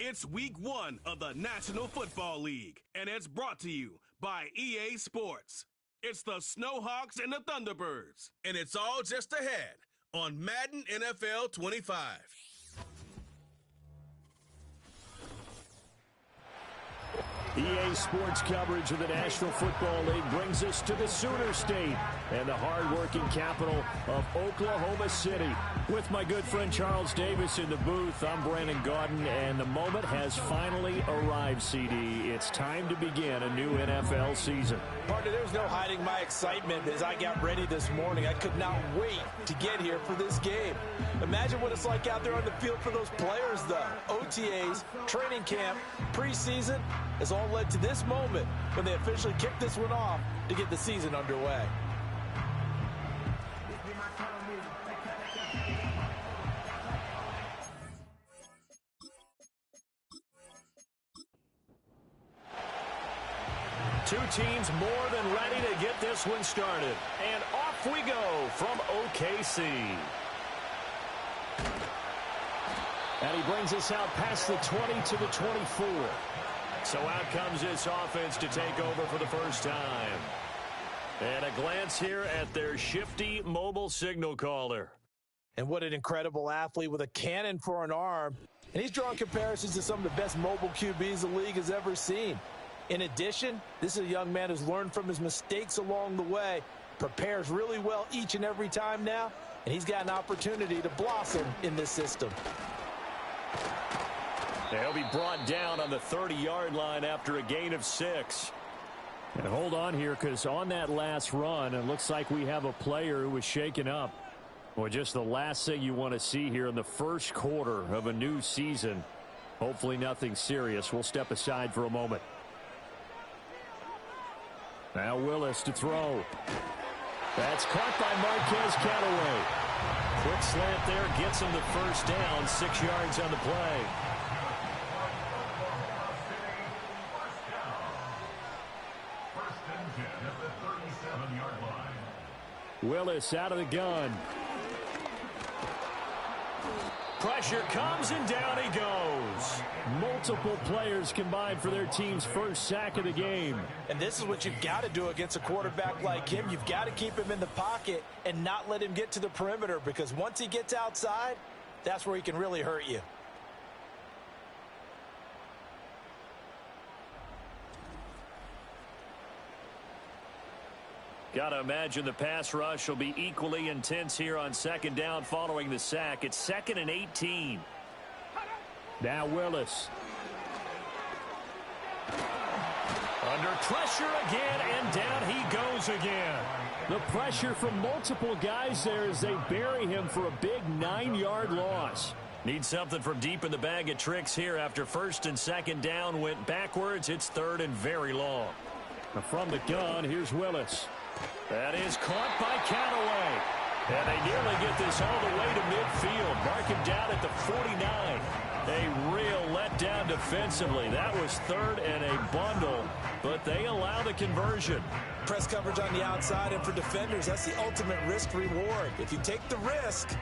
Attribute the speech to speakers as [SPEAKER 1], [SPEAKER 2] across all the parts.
[SPEAKER 1] It's week 1 of the National Football League, and it's brought to you by EA Sports. It's the Snowhawks and the Thunderbirds, and it's all just ahead on Madden NFL 25.
[SPEAKER 2] EA Sports coverage of the National Football League brings us to the Sooner State and the hard-working capital of Oklahoma City. With my good friend Charles Davis in the booth, I'm Brandon Gaudin, and the moment has finally arrived, CD. It's time to begin a new NFL season.
[SPEAKER 3] Partner, there was no hiding my excitement as I got ready this morning. I could not wait to get here for this game. Imagine what it's like out there on the field for those players, though. OTAs, training camp, preseason, has all led to this moment when they officially kick this one off to get the season underway.
[SPEAKER 2] Two teams more than ready to get this one started. And off we go from OKC. And he brings us out past the 20 to the 24. So out comes this offense to take over for the first time. And a glance here at their shifty mobile signal caller.
[SPEAKER 3] And what an incredible athlete with a cannon for an arm. And he's drawing comparisons to some of the best mobile QBs the league has ever seen. In addition, this is a young man who's learned from his mistakes along the way, prepares really well each and every time now, and he's got an opportunity to blossom in this system.
[SPEAKER 2] He'll be brought down on the 30-yard line after a gain of 6. And hold on here, because on that last run, it looks like we have a player who was shaken up. Well, just the last thing you want to see here in the first quarter of a new season. Hopefully nothing serious. We'll step aside for a moment. Now Willis to throw. That's caught by Marquez Callaway. Quick slant there, gets him the first down, 6 yards on the play. Willis out of the gun. Pressure comes and down he goes. Multiple players combined for their team's first sack of the game.
[SPEAKER 3] And this is what you've got to do against a quarterback like him. You've got to keep him in the pocket and not let him get to the perimeter, because once he gets outside, that's where he can really hurt you.
[SPEAKER 2] Got to imagine the pass rush will be equally intense here on second down following the sack. It's 2nd and 18. Now Willis. Under pressure again, and down he goes again. The pressure from multiple guys there as they bury him for a big 9-yard loss. Need something from deep in the bag of tricks here after first and second down went backwards. It's 3rd and very long. Now from the gun, here's Willis. That is caught by Callaway. And they nearly get this all the way to midfield. Mark him down at the 49. A real letdown defensively. That was 3rd and a bundle, but they allow the conversion.
[SPEAKER 3] Press coverage on the outside, and for defenders, that's the ultimate risk-reward. If you take the risk,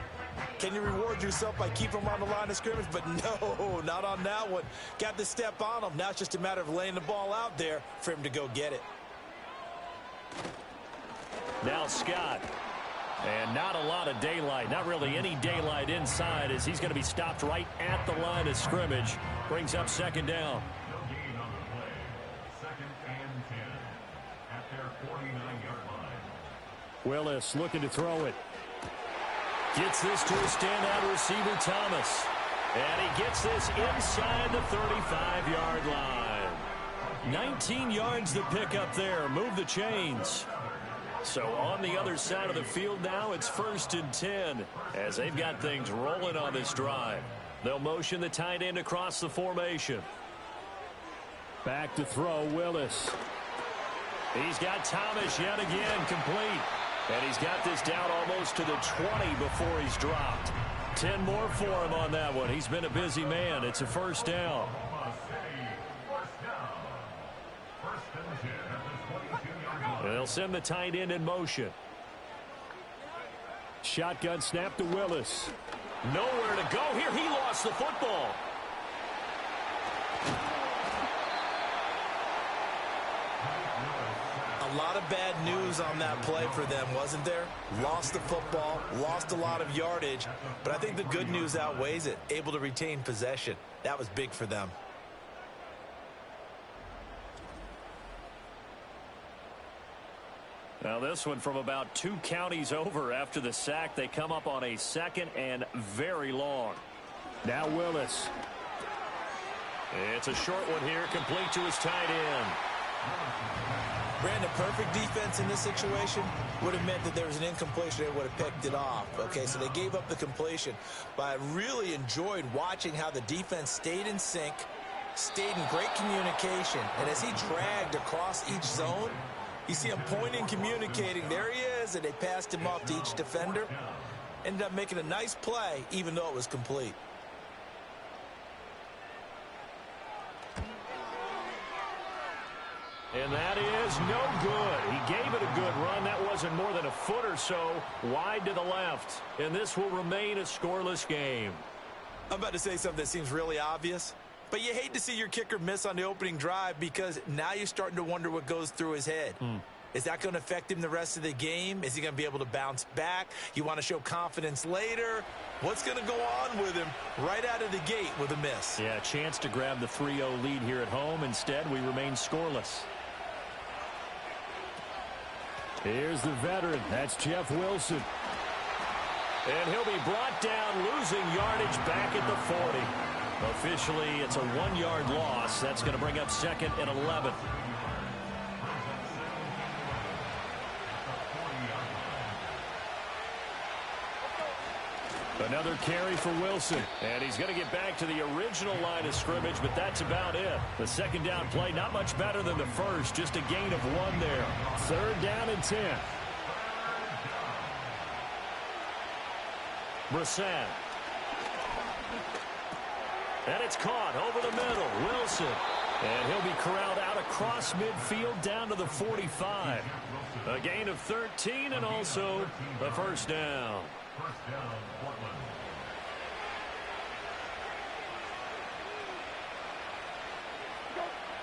[SPEAKER 3] can you reward yourself by keeping them on the line of scrimmage? But no, not on that one. Got the step on him. Now it's just a matter of laying the ball out there for him to go get it.
[SPEAKER 2] Now Scott. And not a lot of daylight, not really any daylight inside, as he's going to be stopped right at the line of scrimmage. Brings up second down.
[SPEAKER 4] No gain on the play. 2nd and 10 at their 49-yard line.
[SPEAKER 2] Willis looking to throw it. Gets this to a standout receiver, Thomas. And he gets this inside the 35-yard line. 19 yards to pick up there. Move the chains. So on the other side of the field now, it's 1st and 10 as they've got things rolling on this drive. They'll motion the tight end across the formation. Back to throw, Willis. He's got Thomas yet again complete. And he's got this down almost to the 20 before he's dropped. 10 more for him on that one. He's been a busy man. It's a first down. They'll send the tight end in motion. Shotgun snap to Willis. Nowhere to go here. He lost the football.
[SPEAKER 3] A lot of bad news on that play for them, wasn't there? Lost the football, lost a lot of yardage, but I think the good news outweighs it. Able to retain possession. That was big for them.
[SPEAKER 2] Now this one from about 2 counties over after the sack. They come up on a 2nd and very long. Now Willis. It's a short one here, complete to his tight end.
[SPEAKER 3] Brandon, perfect defense in this situation would have meant that there was an incompletion. They would have picked it off. Okay, so they gave up the completion. But I really enjoyed watching how the defense stayed in sync, stayed in great communication. And as he dragged across each zone, you see him pointing, communicating. There he is, and they passed him off to each defender. Ended up making a nice play, even though it was complete.
[SPEAKER 2] And that is no good. He gave it a good run. That wasn't more than a foot or so wide to the left. And this will remain a scoreless game.
[SPEAKER 3] I'm about to say something that seems really obvious, but you hate to see your kicker miss on the opening drive because now you're starting to wonder what goes through his head. Is that going to affect him the rest of the game? Is he going to be able to bounce back? You want to show confidence later? What's going to go on with him right out of the gate with a miss?
[SPEAKER 2] Yeah, a chance to grab the 3-0 lead here at home. Instead, we remain scoreless. Here's the veteran. That's Jeff Wilson. And he'll be brought down, losing yardage back at the 40. Officially, it's a 1-yard loss. That's going to bring up 2nd and 11. Another carry for Wilson. And he's going to get back to the original line of scrimmage, but that's about it. The 2nd down play, not much better than the first. Just a gain of 1 there. 3rd down and 10. Brissett. And it's caught over the middle. Wilson. And he'll be corralled out across midfield down to the 45. A gain of 13 and also the 1st down.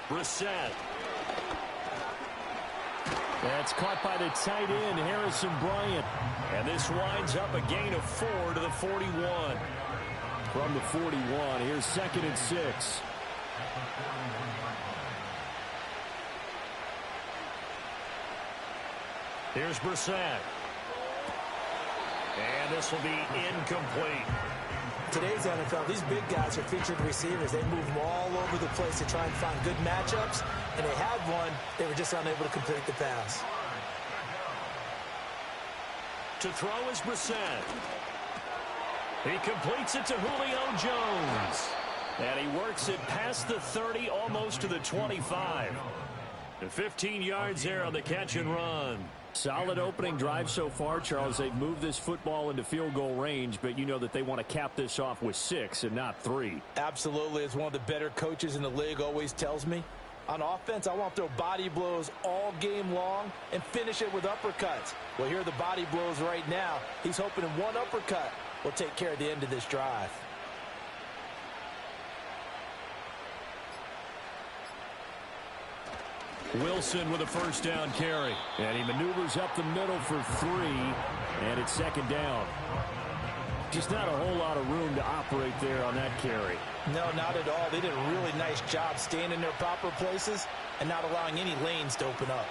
[SPEAKER 2] Brissett. That's caught by the tight end, Harrison Bryant. And this winds up a gain of 4 to the 41. From the 41, here's 2nd and 6. Here's Brissett. And this will be incomplete.
[SPEAKER 3] Today's NFL, these big guys are featured receivers. They move them all over the place to try and find good matchups, and they had one. They were just unable to complete the pass.
[SPEAKER 2] To throw is Brissett. He completes it to Julio Jones. And he works it past the 30, almost to the 25. And 15 yards there on the catch and run. Solid opening drive so far, Charles. They've moved this football into field goal range, but you know that they want to cap this off with 6 and not 3.
[SPEAKER 3] Absolutely. As one of the better coaches in the league always tells me, on offense, I want to throw body blows all game long and finish it with uppercuts. Well, here are the body blows right now. He's hoping in one uppercut will take care of the end of this drive.
[SPEAKER 2] Wilson with a 1st down carry. And he maneuvers up the middle for 3. And it's 2nd down. Just not a whole lot of room to operate there on that carry.
[SPEAKER 3] No, not at all. They did a really nice job staying in their proper places and not allowing any lanes to open up.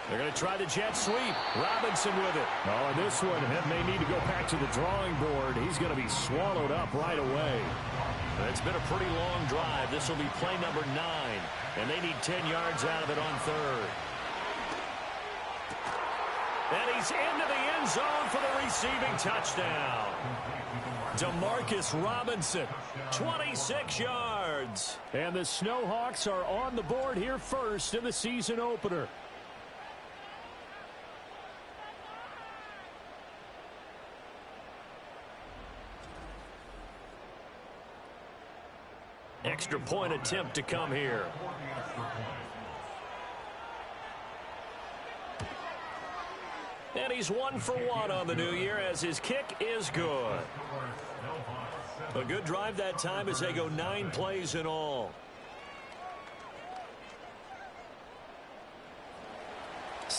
[SPEAKER 2] They're going to try the jet sweep. Robinson with it. Oh, and this one may need to go back to the drawing board. He's going to be swallowed up right away. It's been a pretty long drive. This will be play number 9. And they need 10 yards out of it on 3rd. And he's into the end zone for the receiving touchdown. DeMarcus Robinson, 26 yards. And the Snowhawks are on the board here first in the season opener. Extra point attempt to come here. And he's 1 for 1 on the new year as his kick is good. A good drive that time as they go 9 plays in all.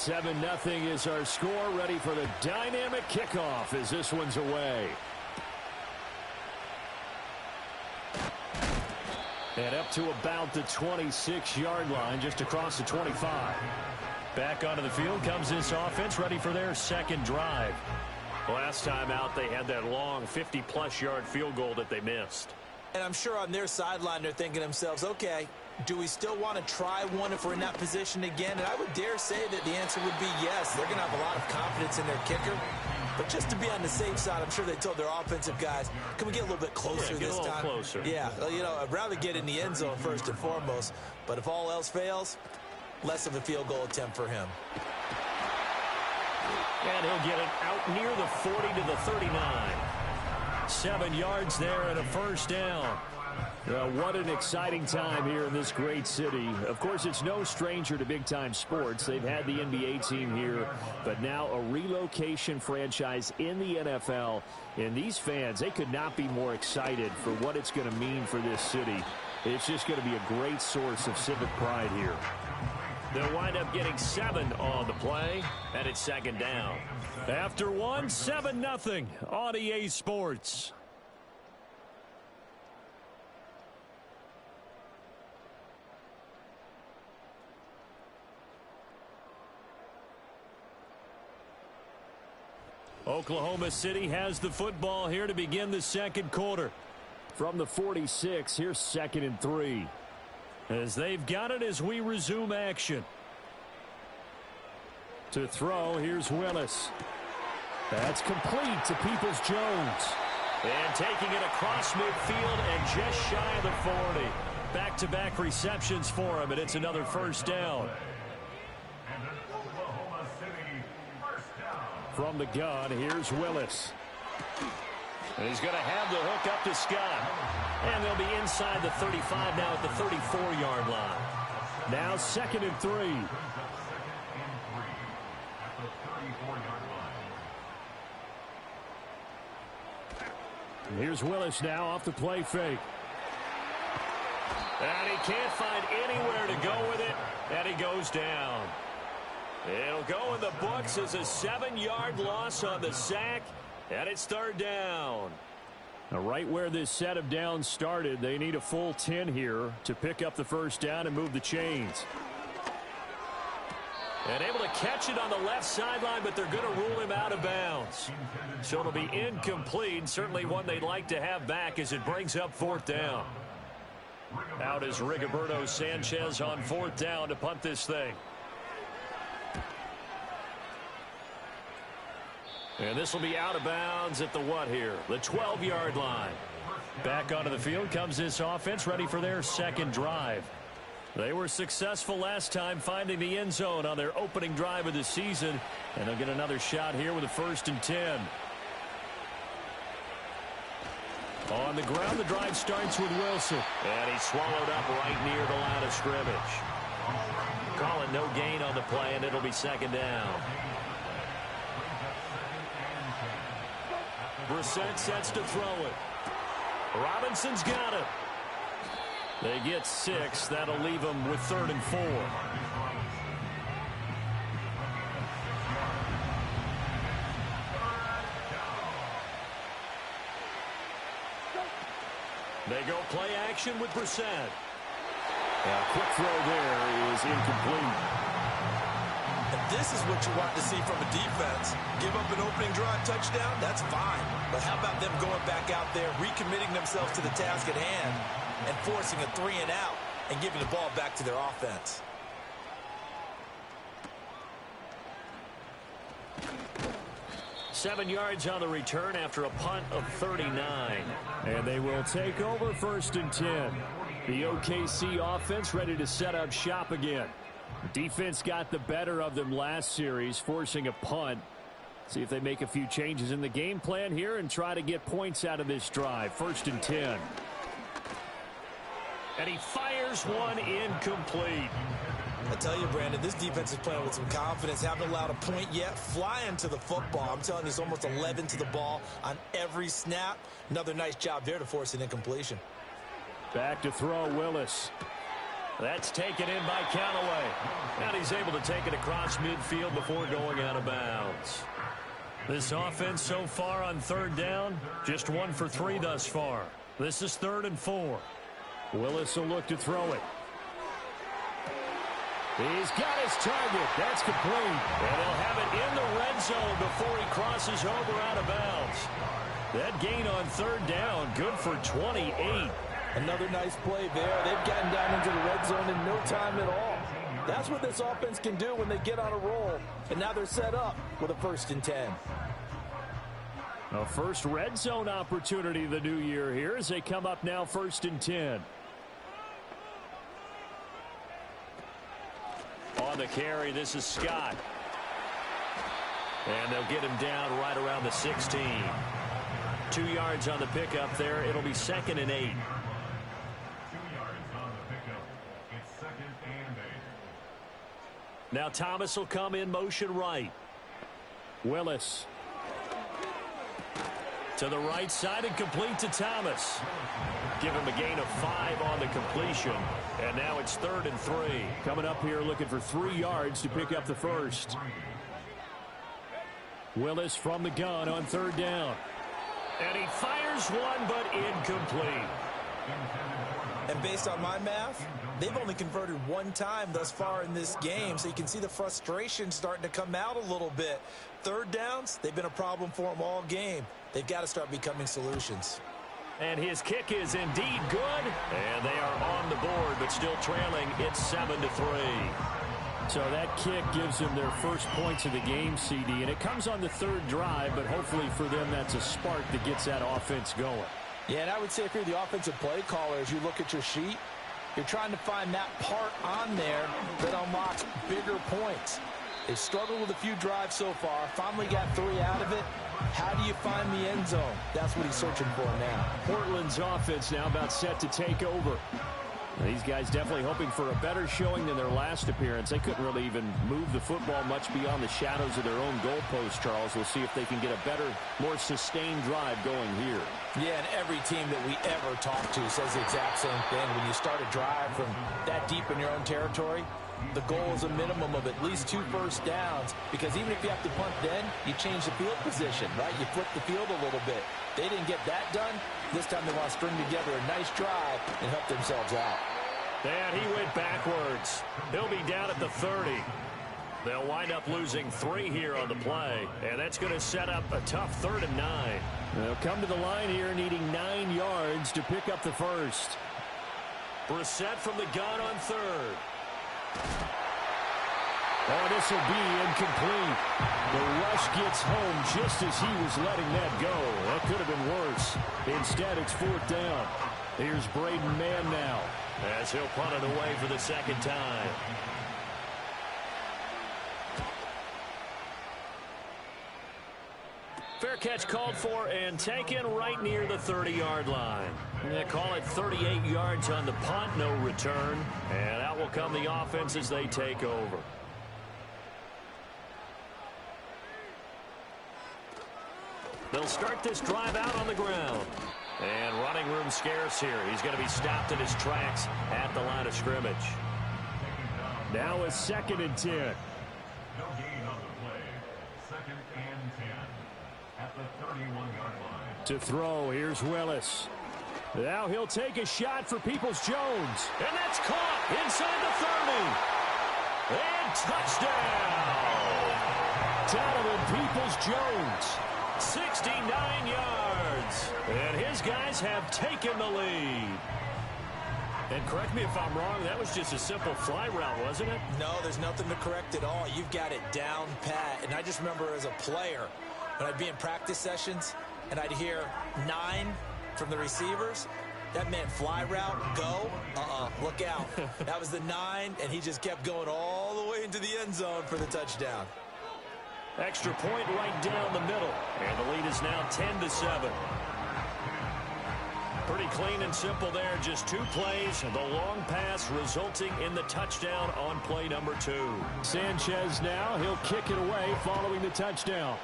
[SPEAKER 2] 7-0 is our score. Ready for the dynamic kickoff as this one's away. And up to about the 26-yard line, just across the 25. Back onto the field comes this offense, ready for their second drive. Last time out, they had that long 50-plus yard field goal that they missed.
[SPEAKER 3] And I'm sure on their sideline, they're thinking to themselves, okay, do we still want to try one if we're in that position again? And I would dare say that the answer would be yes. They're going to have a lot of confidence in their kicker. But just to be on the safe side, I'm sure they told their offensive guys, can we get a little bit closer this time?
[SPEAKER 2] Get a little closer.
[SPEAKER 3] Yeah, you know, I'd rather get in the end zone first and foremost. But if all else fails, less of a field goal attempt for him.
[SPEAKER 2] And he'll get it out near the 40 to the 39. 7 yards there and a first down. Well, what an exciting time here in this great city. Of course, it's no stranger to big-time sports. They've had the NBA team here, but now a relocation franchise in the NFL. And these fans, they could not be more excited for what it's going to mean for this city. It's just going to be a great source of civic pride here. They'll wind up getting 7 on the play, and it's second down. After one, 7-0 on EA Sports. Oklahoma City has the football here to begin the second quarter. From the 46, here's 2nd and 3. As they've got it as we resume action. To throw, here's Willis. That's complete to Peoples-Jones. And taking it across midfield and just shy of the 40. Back-to-back receptions for him, and it's another first down. From the gun, here's Willis. And he's going to have the hook up to Scott. And they'll be inside the 35 now at the 34-yard line. Now 2nd and 3. And here's Willis now off the play fake. And he can't find anywhere to go with it. And he goes down. It'll go in the books as a 7-yard loss on the sack. And it's third down. Now, right where this set of downs started, they need a full 10 here to pick up the first down and move the chains. And able to catch it on the left sideline, but they're going to rule him out of bounds. So it'll be incomplete. Certainly one they'd like to have back as it brings up 4th down. Out is Rigoberto Sanchez on 4th down to punt this thing. And this will be out of bounds at the what here? The 12-yard line. Back onto the field comes this offense, ready for their second drive. They were successful last time finding the end zone on their opening drive of the season. And they'll get another shot here with a 1st and 10. On the ground, the drive starts with Wilson. And he's swallowed up right near the line of scrimmage. Call it no gain on the play, and it'll be second down. Brissett sets to throw it. Robinson's got it. They get 6. That'll leave them with 3rd and 4. They go play action with Brissett. A quick throw there is incomplete.
[SPEAKER 3] And this is what you want to see from a defense. Give up an opening drive touchdown, that's fine. But how about them going back out there, recommitting themselves to the task at hand, and forcing a 3 and out and giving the ball back to their offense?
[SPEAKER 2] Seven yards on the return after a punt of 39. And they will take over 1st and 10. The OKC offense ready to set up shop again. Defense got the better of them last series, forcing a punt. See if they make a few changes in the game plan here and try to get points out of this drive. 1st and 10. And he fires one incomplete.
[SPEAKER 3] I tell you, Brandon, this defense is playing with some confidence. Haven't allowed a point yet. Flying to the football. I'm telling you, it's almost 11 to the ball on every snap. Another nice job there to force an incompletion.
[SPEAKER 2] Back to throw, Willis. That's taken in by Callaway. And he's able to take it across midfield before going out of bounds. This offense so far on third down, just 1 for 3 thus far. This is 3rd and 4. Willis will look to throw it. He's got his target. That's complete. And they'll have it in the red zone before he crosses over out of bounds. That gain on third down, good for 28.
[SPEAKER 3] Another nice play there. They've gotten down into the red zone in no time at all. That's what this offense can do when they get on a roll. And now they're set up with a 1st and 10.
[SPEAKER 2] A first red zone opportunity the new year here as they come up now 1st and 10. On the carry, this is Scott. And they'll get him down right around the 16. 2 yards on the pickup there. It'll be 2nd and 8.
[SPEAKER 4] 2 yards on the pickup. It's 2nd and 8.
[SPEAKER 2] Now Thomas will come in motion right. Willis. To the right side and complete to Thomas. Give him a gain of 5 on the completion. And now it's 3rd and 3. Coming up here looking for 3 yards to pick up the first. Willis from the gun on 3rd down. And he fires one, but incomplete.
[SPEAKER 3] And based on my math, they've only converted 1 time thus far in this game, so you can see the frustration starting to come out a little bit. 3rd downs, they've been a problem for them all game. They've got to start becoming solutions.
[SPEAKER 2] And his kick is indeed good. And they are on the board, but still trailing. It's 7-3. So that kick gives them their first points of the game, CD. And it comes on the 3rd drive, but hopefully for them that's a spark that gets that offense going.
[SPEAKER 3] Yeah, and I would say if you're the offensive play caller, as you look at your sheet, you're trying to find that part on there that unlocks bigger points. They've struggled with a few drives so far. Finally got 3 out of it. How do you find the end zone? That's what he's searching for now.
[SPEAKER 2] Portland's offense now about set to take over. These guys definitely hoping for a better showing than their last appearance. They couldn't really even move the football much beyond the shadows of their own goalpost, Charles. We'll see if they can get a better, more sustained drive going here.
[SPEAKER 3] Yeah, and every team that we ever talk to says the exact same thing. When you start a drive from that deep in your own territory, the goal is a minimum of at least 2 first downs, because even if you have to punt then, you change the field position, right? You flip the field a little bit. They didn't get that done. This time they want to string together a nice drive and help themselves out.
[SPEAKER 2] And he went backwards. He'll be down at the 30. They'll wind up losing 3 here on the play, and that's going to set up a tough 3rd and 9. They'll come to the line here needing 9 yards to pick up the first. Brissett from the gun on 3rd. Oh, this will be incomplete. The rush gets home just as he was letting that go. That could have been worse. Instead, it's 4th down. Here's Braden Mann now, as he'll punt it away for the 2nd time. Fair catch called for and taken right near the 30-yard line. They call it 38 yards on the punt, no return. And out will come the offense as they take over. They'll start this drive out on the ground. And running room scarce here. He's going to be stopped in his tracks at the line of scrimmage. Now it's 2nd and 10.
[SPEAKER 4] No gain on the play. 2nd and 10 at the 31-yard line.
[SPEAKER 2] To throw, here's Willis. Now he'll take a shot for Peoples-Jones. And that's caught inside the 30. And touchdown! Donovan Peoples-Jones. 69 yards. And his guys have taken the lead. And correct me if I'm wrong, that was just a simple fly route, wasn't it?
[SPEAKER 3] No, there's nothing to correct at all. You've got it down pat. And I just remember as a player, when I'd be in practice sessions and I'd hear 9 from the receivers, that meant fly route, go, look out. That was the 9, and he just kept going all the way into the end zone for the touchdown.
[SPEAKER 2] Extra point right down the middle. And the lead is now 10-7. Pretty clean and simple there. Just 2 plays. The long pass resulting in the touchdown on play number 2. Sanchez now. He'll kick it away following the touchdown.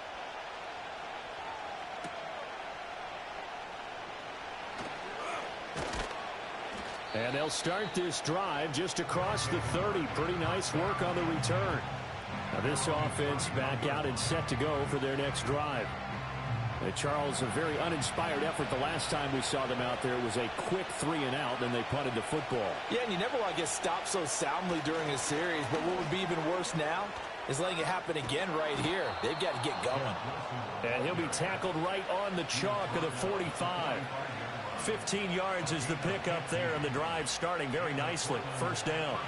[SPEAKER 2] And they'll start this drive just across the 30. Pretty nice work on the return. Now this offense back out and set to go for their next drive. Charles, a very uninspired effort the last time we saw them out there. It was a quick 3-and-out, then they punted the football.
[SPEAKER 3] Yeah, and you never want to get stopped so soundly during a series, but what would be even worse now is letting it happen again right here. They've got to get going.
[SPEAKER 2] And he'll be tackled right on the chalk of the 45. 15 yards is the pickup there, and the drive starting very nicely. First down.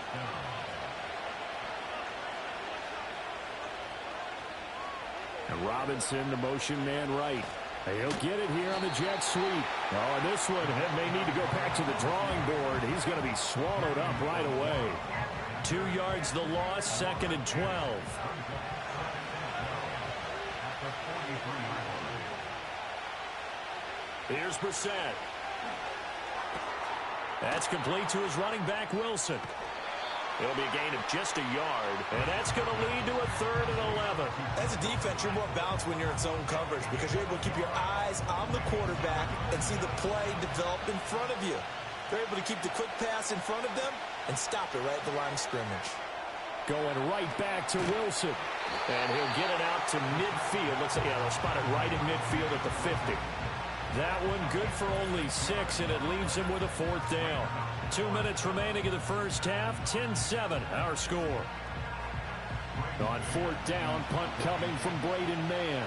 [SPEAKER 2] And Robinson, the motion man right. He'll get it here on the jet sweep. Oh, and this one may need to go back to the drawing board. He's going to be swallowed up right away. 2 yards the loss, 2nd and 12. Here's Brissett. That's complete to his running back, Wilson. It'll be a gain of just a yard, and that's going to lead to a 3rd and 11.
[SPEAKER 3] As a defense, you're more balanced when you're in zone coverage because you're able to keep your eyes on the quarterback and see the play develop in front of you. They're able to keep the quick pass in front of them and stop it right at the line of scrimmage.
[SPEAKER 2] Going right back to Wilson, and he'll get it out to midfield. Let's say, yeah, they'll spot it right in midfield at the 50. That one good for only 6, and it leaves him with a 4th down. 2 minutes remaining in the first half. 10-7, our score. On 4th down, punt coming from Braden Mann.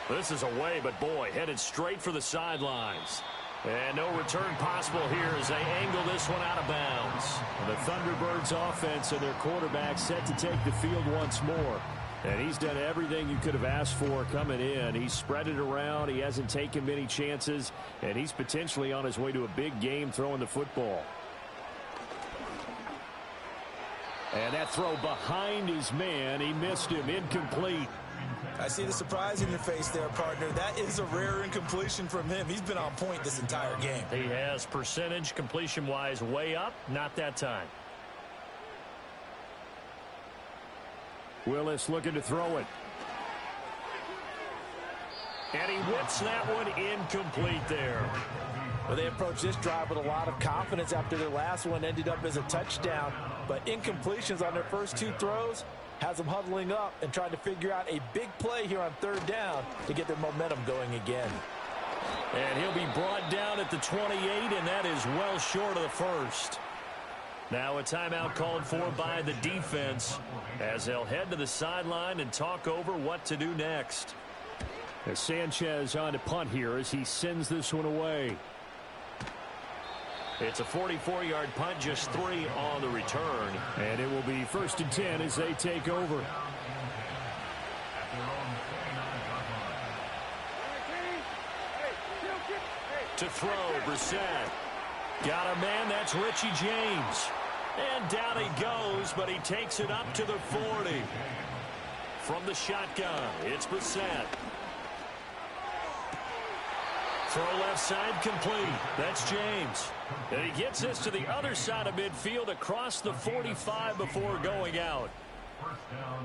[SPEAKER 2] This is away, but boy, headed straight for the sidelines. And no return possible here as they angle this one out of bounds. The Thunderbirds offense and their quarterback set to take the field once more. And he's done everything you could have asked for coming in. He's spread it around. He hasn't taken many chances. And he's potentially on his way to a big game throwing the football. And that throw behind his man. He missed him. Incomplete.
[SPEAKER 3] I see the surprise in your face there, partner. That is a rare incompletion from him. He's been on point this entire game.
[SPEAKER 2] He has percentage completion-wise way up. Not that time. Willis looking to throw it. And he whips that one incomplete there.
[SPEAKER 3] Well, they approached this drive with a lot of confidence after their last one ended up as a touchdown. But incompletions on their first 2 throws has them huddling up and trying to figure out a big play here on 3rd down to get their momentum going again.
[SPEAKER 2] And he'll be brought down at the 28, and that is well short of the first. Now a timeout called for by the defense as they'll head to the sideline and talk over what to do next. As Sanchez on to punt here as he sends this one away. It's a 44-yard punt, just 3 on the return. And it will be 1st and 10 as they take over. To throw, Brissett. Got a man, that's Richie James. And down he goes, but he takes it up to the 40. From the shotgun, it's Brissett. Throw left side complete. That's James. And he gets this to the other side of midfield across the 45 before going out.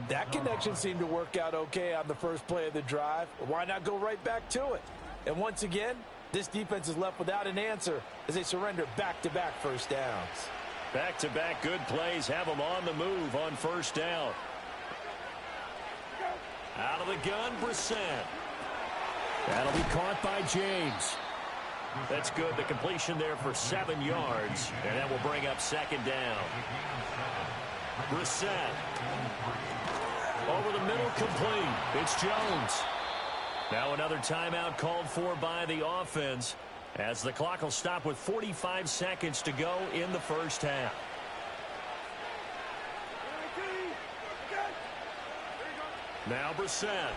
[SPEAKER 3] That connection seemed to work out okay on the first play of the drive. Why not go right back to it? And once again, this defense is left without an answer as they surrender back-to-back first downs.
[SPEAKER 2] Back-to-back good plays have them on the move on 1st down. Out of the gun, Brissett. That'll be caught by James. That's good. The completion there for 7 yards, and that will bring up 2nd down. Brissett. Over the middle, complete. It's Jones. Now another timeout called for by the offense as the clock will stop with 45 seconds to go in the first half. Now Brissett.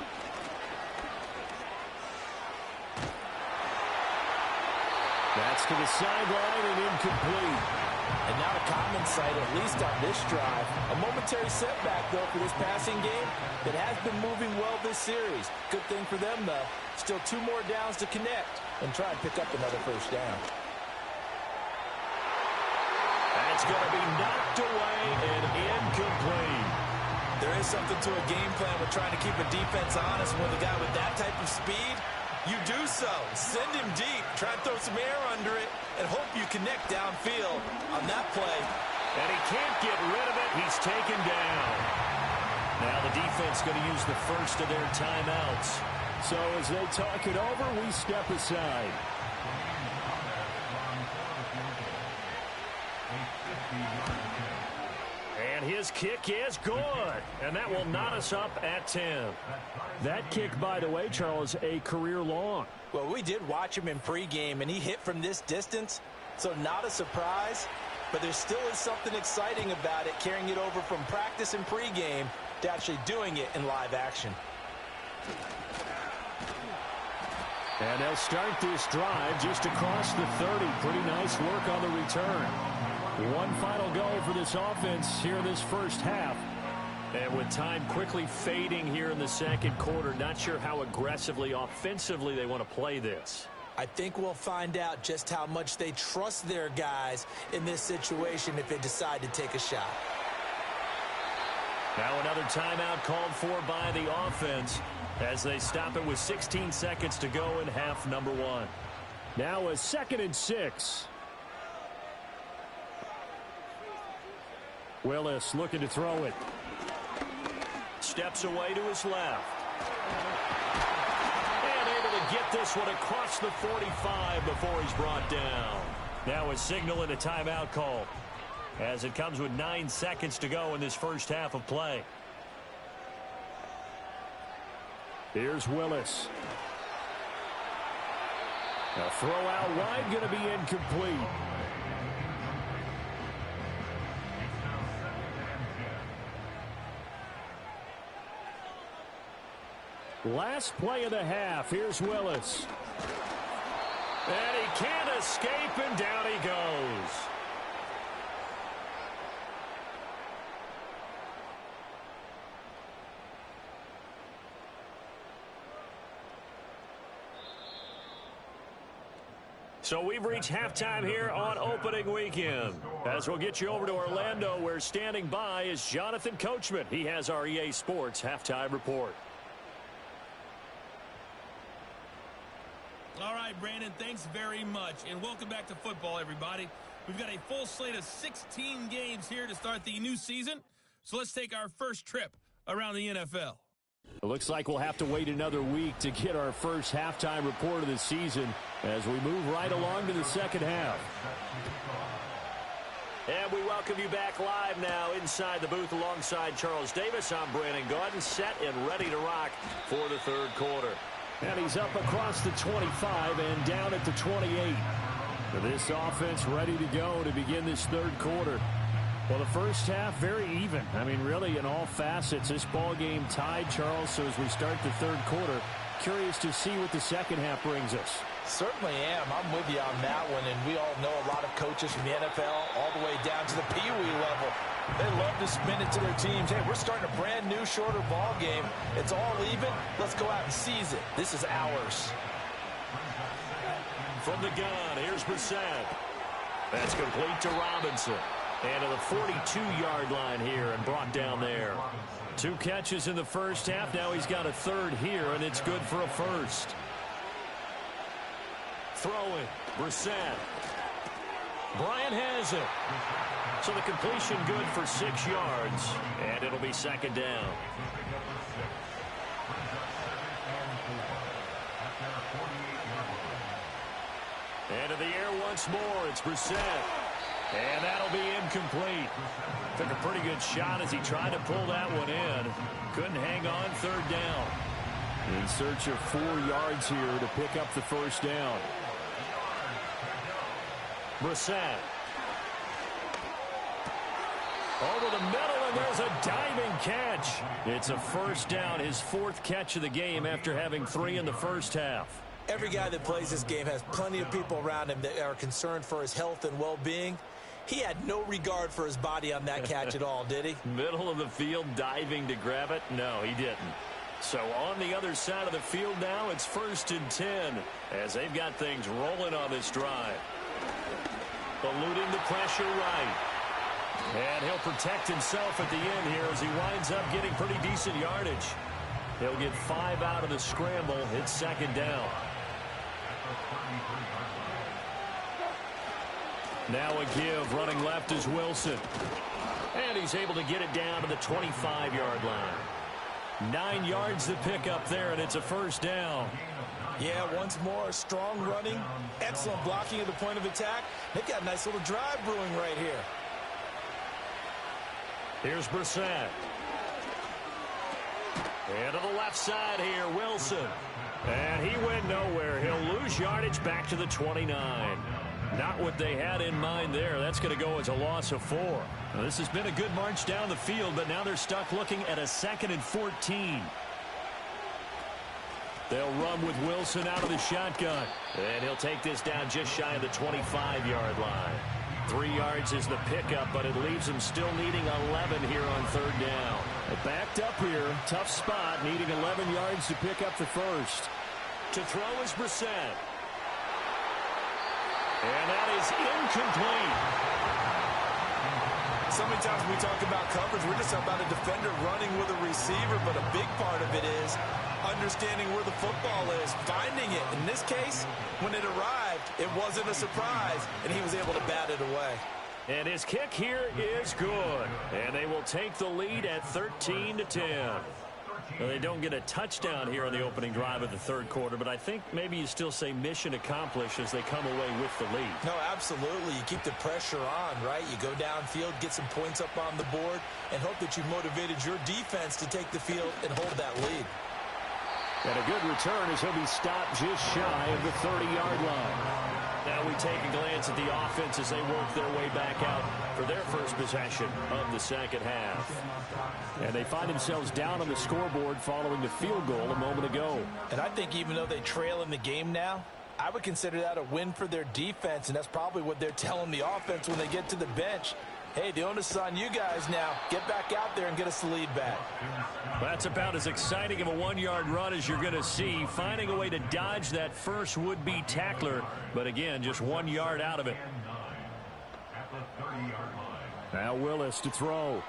[SPEAKER 2] That's to the sideline and incomplete.
[SPEAKER 3] And now a common sight, at least on this drive. A momentary setback, though, for this passing game that has been moving well this series. Good thing for them, though. Still 2 more downs to connect and try and pick up another first down.
[SPEAKER 2] That's going to be knocked away and incomplete.
[SPEAKER 3] There is something to a game plan with trying to keep a defense honest when the guy with that type of speed, You do so. Send him deep. Try and throw some air under it and hope you connect downfield on that play.
[SPEAKER 2] And he can't get rid of it. He's taken down. Now the defense going to use the first of their timeouts.
[SPEAKER 5] So as they talk it over, we step aside.
[SPEAKER 2] And his kick is good. And that will knot us up at 10.
[SPEAKER 5] That kick, by the way, Charles, a career long.
[SPEAKER 3] Well, we did watch him in pregame, and he hit from this distance, so not a surprise. But there still is something exciting about it, carrying it over from practice and pregame to actually doing it in live action.
[SPEAKER 5] And they'll start this drive just across the 30. Pretty nice work on the return. One final go for this offense here in this first half.
[SPEAKER 2] And with time quickly fading here in the second quarter, not sure how aggressively, offensively they want to play this.
[SPEAKER 3] I think we'll find out just how much they trust their guys in this situation if they decide to take a shot.
[SPEAKER 2] Now another timeout called for by the offense as they stop it with 16 seconds to go in half number one.
[SPEAKER 5] Now a 2nd and 6. Willis looking to throw it.
[SPEAKER 2] Steps away to his left. And able to get this one across the 45 before he's brought down. Now a signal and a timeout call as it comes with 9 seconds to go in this first half of play.
[SPEAKER 5] Here's Willis. A throw out wide going to be incomplete. Last play of the half. Here's Willis.
[SPEAKER 2] And he can't escape, and down he goes. So we've reached halftime here on opening weekend. As we'll get you over to Orlando, where standing by is Jonathan Coachman. He has our EA Sports halftime report.
[SPEAKER 6] All right, Brandon, thanks very much. And welcome back to football, everybody. We've got a full slate of 16 games here to start the new season. So let's take our first trip around the NFL.
[SPEAKER 5] It looks like we'll have to wait another week to get our first halftime report of the season as we move right along to the second half.
[SPEAKER 2] And we welcome you back live now inside the booth alongside Charles Davis. I'm Brandon Gaudin, set and ready to rock for the third quarter.
[SPEAKER 5] And he's up across the 25 and down at the 28. This offense ready to go to begin this third quarter. Well, the first half, very even. I mean, really, in all facets, this ball game tied, Charles. So as we start the third quarter, curious to see what the second half brings us.
[SPEAKER 3] Certainly am. I'm with you on that one. And we all know a lot of coaches from the NFL all the way down to the Pee Wee level. They love to spin it to their teams. Hey, we're starting a brand new, shorter ball game. It's all even. Let's go out and seize it. This is ours.
[SPEAKER 2] From the gun, here's Brissett. That's complete to Robinson. And to the 42-yard line here and brought down there. 2 catches in the first half. Now he's got a third here, and it's good for a first. Throwing, Brissett. Bryant has it. So the completion good for 6 yards, and it'll be second down. And in the air once more, it's Brissett. And that'll be incomplete. Took a pretty good shot as he tried to pull that one in. Couldn't hang on, third down.
[SPEAKER 5] In search of 4 yards here to pick up the first down.
[SPEAKER 2] Brissett. Over the middle, and there's a diving catch. It's a first down, his 4th catch of the game after having 3 in the first half.
[SPEAKER 3] Every guy that plays this game has plenty of people around him that are concerned for his health and well-being. He had no regard for his body on that catch at all, did he?
[SPEAKER 2] Middle of the field, diving to grab it? No, he didn't. So on the other side of the field now, it's 1st and 10 as they've got things rolling on this drive. Eluding the pressure right. And he'll protect himself at the end here as he winds up getting pretty decent yardage. He'll get 5 out of the scramble. It's second down.
[SPEAKER 5] Now a give. Running left is Wilson. And he's able to get it down to the 25-yard line. 9 yards to pick up there, and it's a first down.
[SPEAKER 3] Yeah, once more, strong running, excellent blocking at the point of attack. They've got a nice little drive brewing right here.
[SPEAKER 5] Here's Brissett. And to the left side here, Wilson. And he went nowhere. He'll lose yardage back to the 29. Not what they had in mind there. That's going to go as a loss of 4. Now, this has been a good march down the field, but now they're stuck looking at a 2nd and 14. They'll run with Wilson out of the shotgun. And he'll take this down just shy of the 25-yard line. 3 yards is the pickup, but it leaves him still needing 11 here on 3rd down.
[SPEAKER 2] They backed up here. Tough spot, needing 11 yards to pick up the first.
[SPEAKER 5] To throw is Brissett. And that is incomplete.
[SPEAKER 3] So many times when we talk about coverage, we're just about a defender running with a receiver, but a big part of it is understanding where the football is, finding it. In this case, when it arrived, it wasn't a surprise, and he was able to bat it away.
[SPEAKER 5] And his kick here is good. And they will take the lead at 13-10. Well, they don't get a touchdown here on the opening drive of the 3rd quarter, but I think maybe you still say mission accomplished as they come away with the lead.
[SPEAKER 3] No, absolutely. You keep the pressure on, right? You go downfield, get some points up on the board, and hope that you've motivated your defense to take the field and hold that lead.
[SPEAKER 2] And a good return as he'll be stopped just shy of the 30-yard line.
[SPEAKER 5] Now we take a glance at the offense as they work their way back out for their first possession of the 2nd half.
[SPEAKER 2] And they find themselves down on the scoreboard following the field goal a moment ago.
[SPEAKER 3] And I think even though they trail in the game now, I would consider that a win for their defense, and that's probably what they're telling the offense when they get to the bench. Hey, the onus is on you guys now. Get back out there and get us the lead back.
[SPEAKER 5] That's about as exciting of a 1-yard run as you're going to see, finding a way to dodge that first would-be tackler, but again, just 1 yard out of it.
[SPEAKER 2] Now Willis to throw.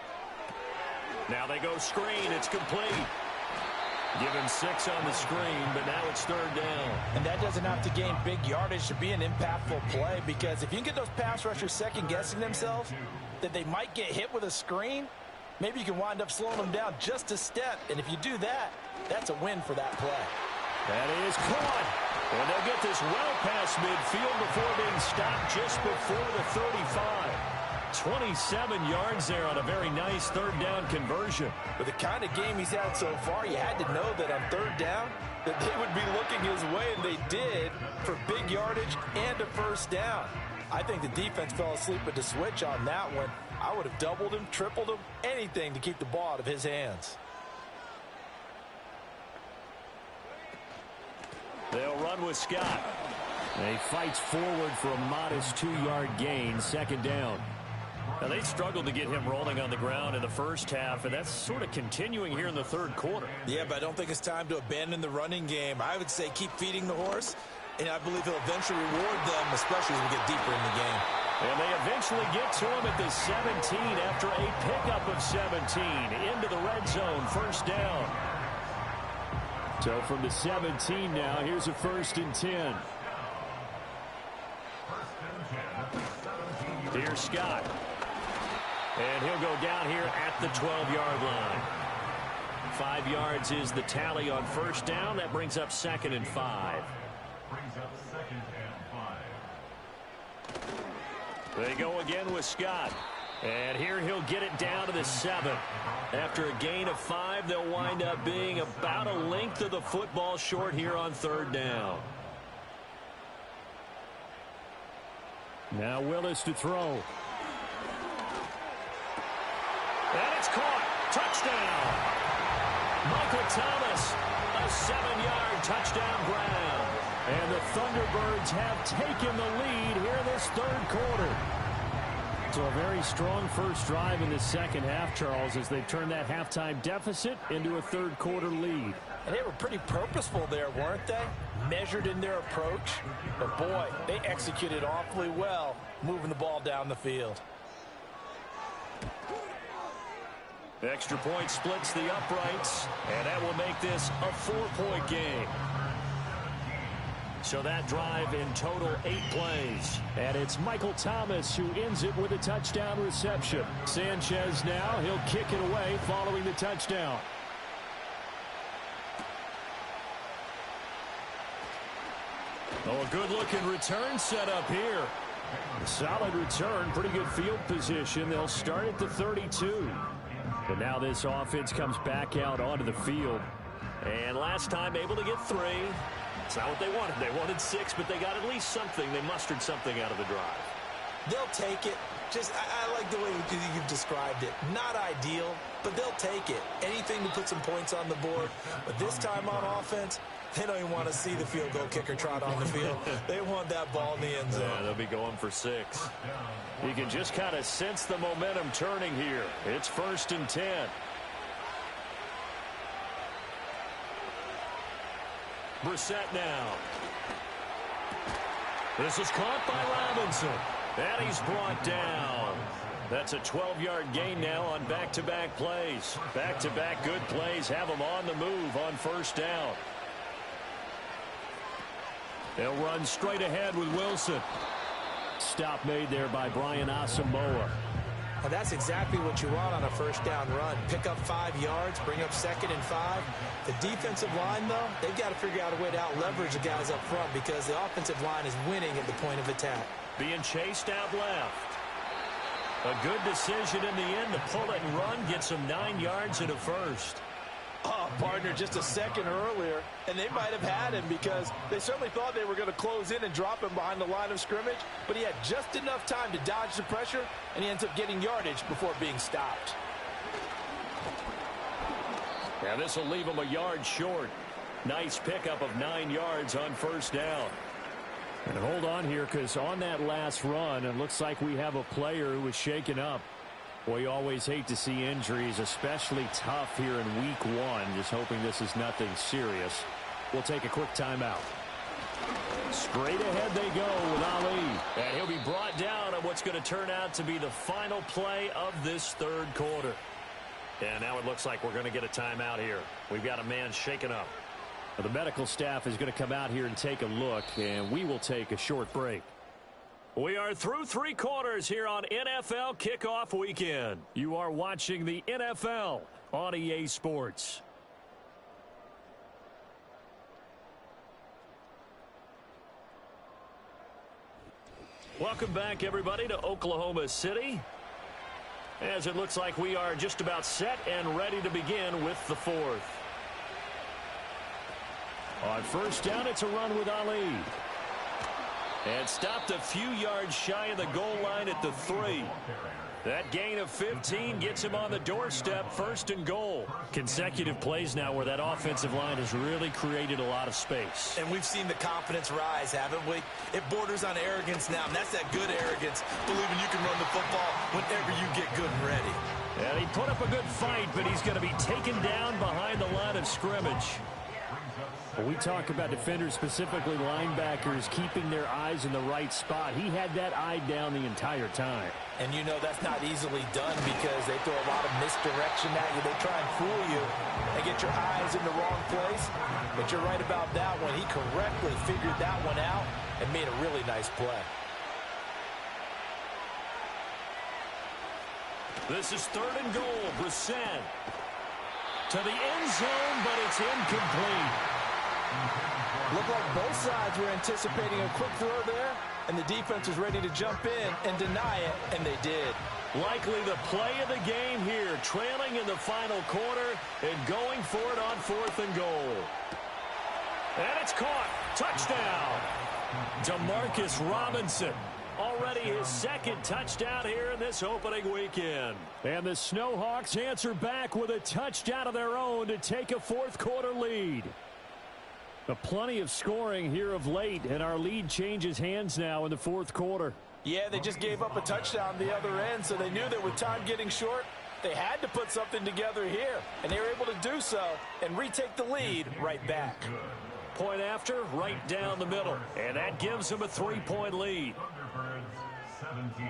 [SPEAKER 5] Now they go screen. It's complete. Give him 6 on the screen, but now it's 3rd down.
[SPEAKER 3] And that doesn't have to gain big yardage to be an impactful play, because if you can get those pass rushers second-guessing themselves, that they might get hit with a screen, maybe you can wind up slowing them down just a step. And if you do that, that's a win for that play.
[SPEAKER 5] That is caught. And they'll get this well past midfield before being stopped just before the 35. 27 yards there on a very nice 3rd down conversion.
[SPEAKER 3] With the kind of game he's had so far, you had to know that on 3rd down that they would be looking his way, and they did, for big yardage and a first down. I think the defense fell asleep at the switch on that one. I would have doubled him, tripled him, anything to keep the ball out of his hands.
[SPEAKER 5] They'll run with Scott.
[SPEAKER 2] He fights forward for a modest 2-yard gain, 2nd down.
[SPEAKER 5] Now, they struggled to get him rolling on the ground in the first half, and that's sort of continuing here in the 3rd quarter.
[SPEAKER 3] Yeah, but I don't think it's time to abandon the running game. I would say keep feeding the horse, and I believe he'll eventually reward them, especially as we get deeper in the game.
[SPEAKER 5] And they eventually get to him at the 17 after a pickup of 17 into the red zone, 1st down.
[SPEAKER 2] So from the 17 now, here's a 1st and 10.
[SPEAKER 5] Here's Scott. And he'll go down here at the 12-yard line. 5 yards is the tally on 1st down. That brings up 2nd and 5. They go again with Scott. And here he'll get it down to the 7. After a gain of 5, they'll wind up being about a length of the football short here on 3rd down.
[SPEAKER 2] Now Willis to throw.
[SPEAKER 5] And it's caught. Touchdown. Michael Thomas, a 7-yard touchdown grab.
[SPEAKER 2] And the Thunderbirds have taken the lead here in this 3rd quarter. So a very strong first drive in the 2nd half, Charles, as they turn that halftime deficit into a 3rd quarter lead.
[SPEAKER 3] And they were pretty purposeful there, weren't they? Measured in their approach. But boy, they executed awfully well, moving the ball down the field.
[SPEAKER 5] The extra point splits the uprights, and that will make this a 4-point game. So that drive in total 8 plays. And it's Michael Thomas who ends it with a touchdown reception. Sanchez now, he'll kick it away following the touchdown. Oh, a good-looking return set up here. Solid return, pretty good field position. They'll start at the 32. But now this offense comes back out onto the field.
[SPEAKER 2] And last time able to get 3. It's not what they wanted. They wanted 6, but they got at least something. They mustered something out of the drive.
[SPEAKER 3] They'll take it. I like the way you've described it. Not ideal, but they'll take it. Anything to put some points on the board. But this time on offense, they don't even want to see the field goal kicker trot on the field. They want that ball in the end zone.
[SPEAKER 2] Yeah, they'll be going for 6.
[SPEAKER 5] You can just kind of sense the momentum turning here. It's 1st and 10.
[SPEAKER 2] Brissett now. This is caught by Robinson. And he's brought down. That's a 12-yard gain now on back-to-back plays. Back-to-back good plays have them on the move on 1st down.
[SPEAKER 5] They'll run straight ahead with Wilson. Stop made there by Brian Asamoah.
[SPEAKER 3] And that's exactly what you want on a 1st down run. Pick up 5 yards, bring up 2nd and 5. The defensive line, though, they've got to figure out a way to out-leverage the guys up front because the offensive line is winning at the point of attack.
[SPEAKER 2] Being chased out left. A good decision in the end to pull it and run. Gets him 9 yards and a 1st.
[SPEAKER 3] Oh, partner, just a second earlier, and they might have had him because they certainly thought they were going to close in and drop him behind the line of scrimmage, but he had just enough time to dodge the pressure, and he ends up getting yardage before being stopped.
[SPEAKER 5] Yeah, this will leave him a yard short. Nice pickup of 9 yards on 1st down. And hold on here, because on that last run, it looks like we have a player who was shaken up. Boy, you always hate to see injuries, especially tough here in week 1. Just hoping this is nothing serious. We'll take a quick timeout. Straight ahead they go with Ali.
[SPEAKER 2] And he'll be brought down on what's going to turn out to be the final play of this 3rd quarter. And now it looks like we're going to get a timeout here. We've got a man shaken up.
[SPEAKER 5] The medical staff is going to come out here and take a look, and we will take a short break.
[SPEAKER 2] We are through 3 quarters here on NFL Kickoff Weekend.
[SPEAKER 5] You are watching the NFL on EA Sports.
[SPEAKER 2] Welcome back, everybody, to Oklahoma City. As it looks like we are just about set and ready to begin with the 4th.
[SPEAKER 5] On 1st down, it's a run with Ali.
[SPEAKER 2] And stopped a few yards shy of the goal line at the 3. That gain of 15 gets him on the doorstep, 1st and goal. Consecutive plays now where that offensive line has really created a lot of space.
[SPEAKER 3] And we've seen the confidence rise, haven't we? It borders on arrogance now, and that's that good arrogance, believing you can run the football whenever you get good and ready.
[SPEAKER 2] And he put up a good fight, but he's going to be taken down behind the line of scrimmage.
[SPEAKER 5] When we talk about defenders, specifically linebackers, keeping their eyes in the right spot, he had that eye down the entire time.
[SPEAKER 3] And you know that's not easily done because they throw a lot of misdirection at you. They try and fool you and get your eyes in the wrong place. But you're right about that one. He correctly figured that one out and made a really nice play.
[SPEAKER 2] This is 3rd and goal. Brissett to the end zone, but it's incomplete.
[SPEAKER 3] Looked like both sides were anticipating a quick throw there, and the defense was ready to jump in and deny it, and they did.
[SPEAKER 2] Likely the play of the game here, trailing in the final quarter and going for it on 4th and goal. And it's caught. Touchdown. Demarcus Robinson. Already his 2nd touchdown here in this opening weekend.
[SPEAKER 5] And the Snowhawks answer back with a touchdown of their own to take a 4th quarter lead. But plenty of scoring here of late, and our lead changes hands now in the 4th quarter.
[SPEAKER 3] Yeah, they just gave up a touchdown the other end, so they knew that with time getting short, they had to put something together here, and they were able to do so and retake the lead right back.
[SPEAKER 2] Point after, right down the middle, and that gives them a 3-point lead.
[SPEAKER 4] Thunderbirds 17.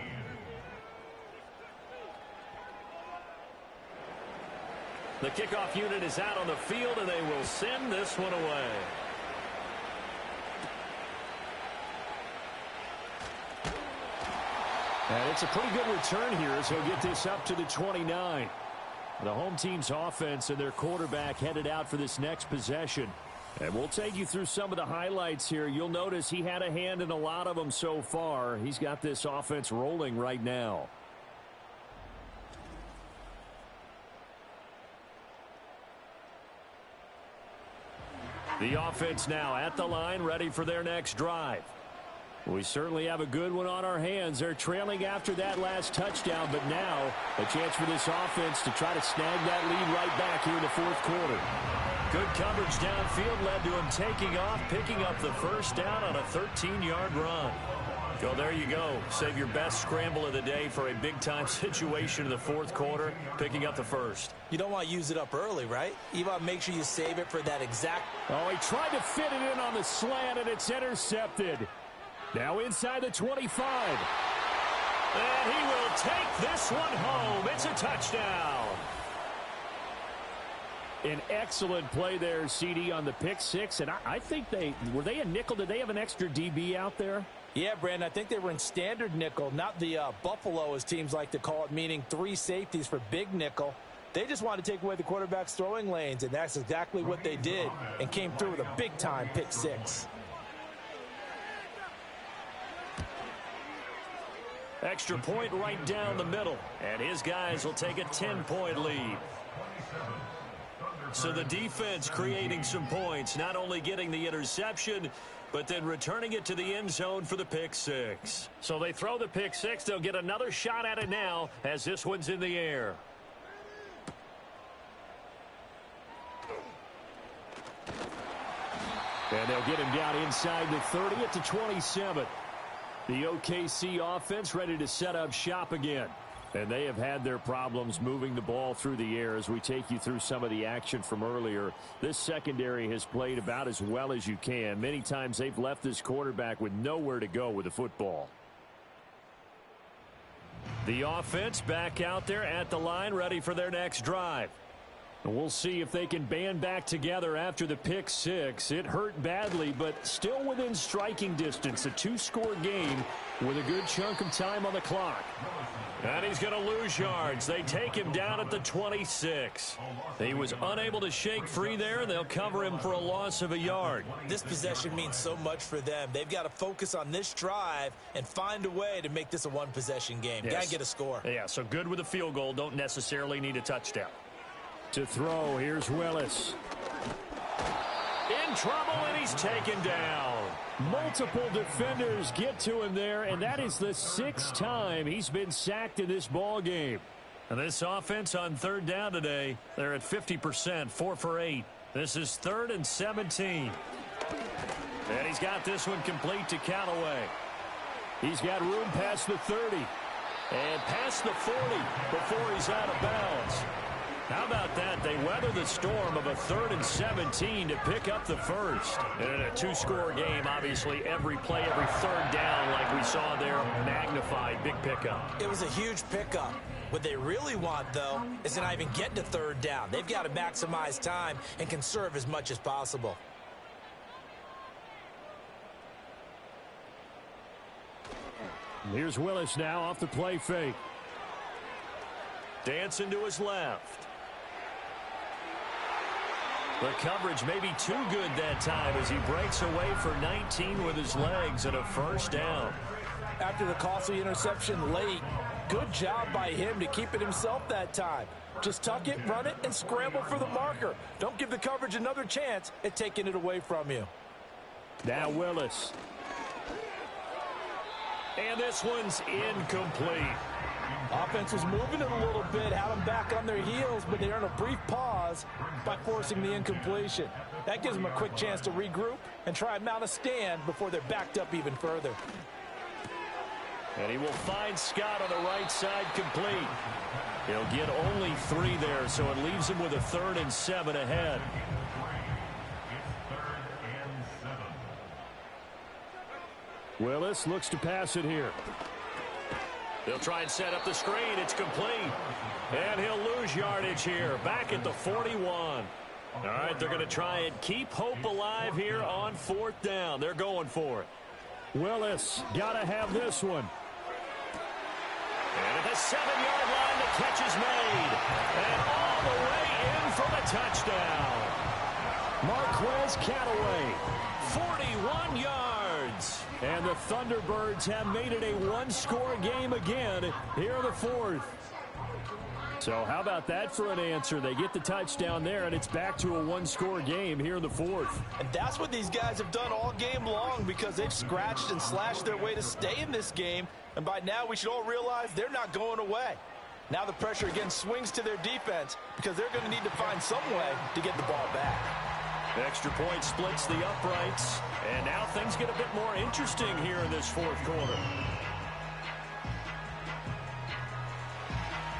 [SPEAKER 2] The kickoff unit is out on the field, and they will send this one away.
[SPEAKER 5] And it's a pretty good return here as he'll get this up to the 29. The home team's offense and their quarterback headed out for this next possession. And we'll take you through some of the highlights here. You'll notice he had a hand in a lot of them so far. He's got this offense rolling right now. The offense now at the line, ready for their next drive. We certainly have a good one on our hands. They're trailing after that last touchdown, but now a chance for this offense to try to snag that lead right back here in the fourth quarter. Good coverage downfield led to him taking off, picking up the first down on a 13-yard run. Well, there you go. Save your best scramble of the day for a big-time situation in the fourth quarter, picking up the first.
[SPEAKER 3] You don't want to use it up early, right? You want to make sure you save it for that exact...
[SPEAKER 5] Oh, he tried to fit it in on the slant, and it's intercepted. Now inside the 25. And he will take this one home. It's a touchdown. An excellent play there, CD, on the pick six. And I think were they a nickel? Did they have an extra DB out there?
[SPEAKER 3] Yeah, Brandon, I think they were in standard nickel, not the Buffalo, as teams like to call it, meaning 3 safeties for big nickel. They just wanted to take away the quarterback's throwing lanes, and that's exactly what they did and came through with a big-time pick six.
[SPEAKER 2] Extra point right down the middle, and his guys will take a 10-point lead. So the defense creating some points, not only getting the interception, but then returning it to the end zone for the pick six. So they throw the pick six. They'll get another shot at it now as this one's in the air.
[SPEAKER 5] And they'll get him down inside the 30 at the 27. The OKC offense ready to set up shop again. And they have had their problems moving the ball through the air as we take you through some of the action from earlier. This secondary has played about as well as you can. Many times they've left this quarterback with nowhere to go with the football.
[SPEAKER 2] The offense back out there at the line, ready for their next drive.
[SPEAKER 5] And we'll see if they can band back together after the pick six. It hurt badly, but still within striking distance. A 2-score game with a good chunk of time on the clock.
[SPEAKER 2] And he's going to lose yards. They take him down at the 26. He was unable to shake free there. They'll cover him for a loss of a yard.
[SPEAKER 3] This possession means so much for them. They've got to focus on this drive and find a way to make this a one-possession game.
[SPEAKER 2] Yes.
[SPEAKER 3] Got to get a score.
[SPEAKER 2] Yeah, so good with a field goal. Don't necessarily need a touchdown.
[SPEAKER 5] To throw, here's Willis.
[SPEAKER 2] In trouble, and he's taken down.
[SPEAKER 5] Multiple defenders get to him there, and that is the 6th time he's been sacked in this ball game.
[SPEAKER 2] And this offense on third down today, they're at 50%, 4 for 8. This is 3rd and 17. And he's got this one complete to Callaway.
[SPEAKER 5] He's got room past the 30.
[SPEAKER 2] And past the 40 before he's out of bounds. How about that? They weather the storm of a 3rd and 17 to pick up the first. And in a 2-score game, obviously, every play, every third down, like we saw there, magnified, big pickup.
[SPEAKER 3] It was a huge pickup. What they really want, though, is to not even get to 3rd down. They've got to maximize time and conserve as much as possible.
[SPEAKER 5] Here's Willis now off the play fake.
[SPEAKER 2] Dancing to his left. The coverage may be too good that time as he breaks away for 19 with his legs and a first down.
[SPEAKER 3] After the costly interception late, good job by him to keep it himself that time. Just tuck it, run it, and scramble for the marker. Don't give the coverage another chance at taking it away from you.
[SPEAKER 5] Now Willis.
[SPEAKER 2] And this one's incomplete.
[SPEAKER 3] Offense was moving it a little bit, had them back on their heels, but they earned a brief pause by forcing the incompletion. That gives them a quick chance to regroup and try and mount a stand before they're backed up even further.
[SPEAKER 2] And he will find Scott on the right side complete. He'll get only 3 there, so it leaves him with a 3rd and 7 ahead.
[SPEAKER 5] Willis looks to pass it here.
[SPEAKER 2] They'll try and set up the screen. It's complete. And he'll lose yardage here. Back at the 41. All right, they're going to try and keep hope alive here on 4th down. They're going for it.
[SPEAKER 5] Willis got to have this one.
[SPEAKER 2] And at the 7-yard line, the catch is made. And all the way in for the touchdown.
[SPEAKER 5] Marquez Callaway, 41 yards. And the Thunderbirds have made it a one-score game again here in the fourth. So how about that for an answer? They get the touchdown there, and it's back to a one-score game here in the fourth.
[SPEAKER 3] And that's what these guys have done all game long because they've scratched and slashed their way to stay in this game. And by now, we should all realize they're not going away. Now the pressure again swings to their defense because they're going to need to find some way to get the ball back.
[SPEAKER 2] Extra point splits the uprights. And now things get a bit more interesting here in this fourth quarter.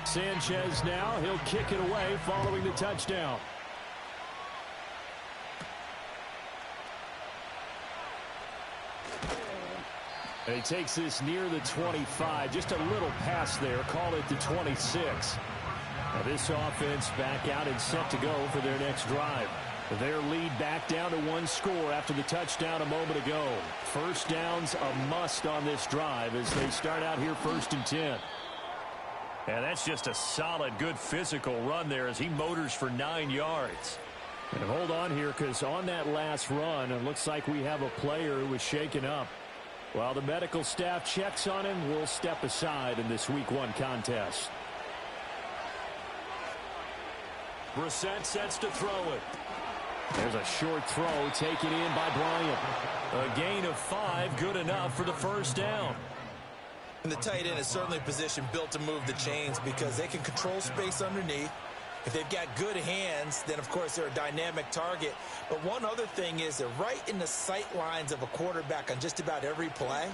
[SPEAKER 5] Sanchez now, he'll kick it away following the touchdown. And he takes this near the 25, just a little pass there, call it the 26. Now this offense back out and set to go for their next drive. Their lead back down to one score after the touchdown a moment ago. First down's a must on this drive as they start out here 1st and 10.
[SPEAKER 2] And that's just a solid, good physical run there as he motors for 9 yards.
[SPEAKER 5] And hold on here because on that last run, it looks like we have a player who was shaken up. While the medical staff checks on him, we'll step aside in this Week 1 contest.
[SPEAKER 2] Brissett sets to throw it.
[SPEAKER 5] There's a short throw taken in by Bryant.
[SPEAKER 2] A gain of 5, good enough for the first down.
[SPEAKER 3] And the tight end is certainly a position built to move the chains because they can control space underneath. If they've got good hands, then, of course, they're a dynamic target. But one other thing is they're right in the sight lines of a quarterback on just about every play.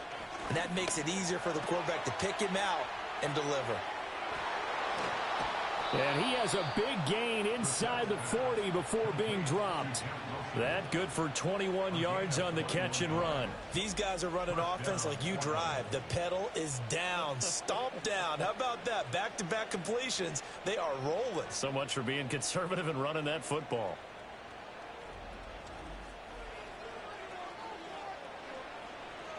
[SPEAKER 3] And that makes it easier for the quarterback to pick him out and deliver.
[SPEAKER 5] And he has a big gain inside the 40 before being dropped.
[SPEAKER 2] That good for 21 yards on the catch and run.
[SPEAKER 3] These guys are running offense like you drive. The pedal is down, stomp down. How about that? Back-to-back completions. They are rolling.
[SPEAKER 2] So much for being conservative and running that football.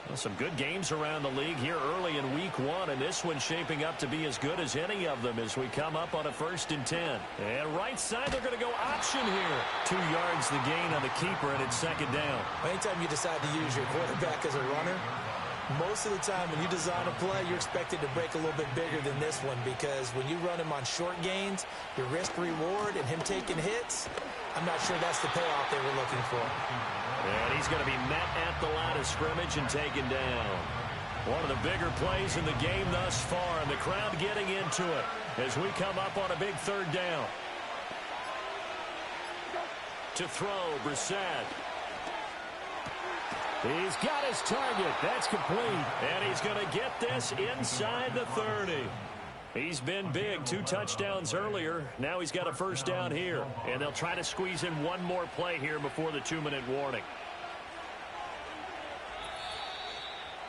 [SPEAKER 2] Well, some good games around the league here early in Week 1, and this one's shaping up to be as good as any of them as we come up on a 1st and 10. And right side, they're going to go option here. 2 yards the gain on the keeper, and it's 2nd down.
[SPEAKER 3] Anytime you decide to use your quarterback as a runner, most of the time when you design a play, you're expected to break a little bit bigger than this one because when you run him on short gains, your risk-reward and him taking hits, I'm not sure that's the payoff they were looking for.
[SPEAKER 2] And he's going to be met at the line of scrimmage and taken down. One of the bigger plays in the game thus far, and the crowd getting into it as we come up on a big 3rd down. To throw, Brissett.
[SPEAKER 5] He's got his target. That's complete.
[SPEAKER 2] And he's going to get this inside the 30. He's been big. 2 touchdowns earlier. Now he's got a 1st down here. And they'll try to squeeze in one more play here before the 2-minute warning.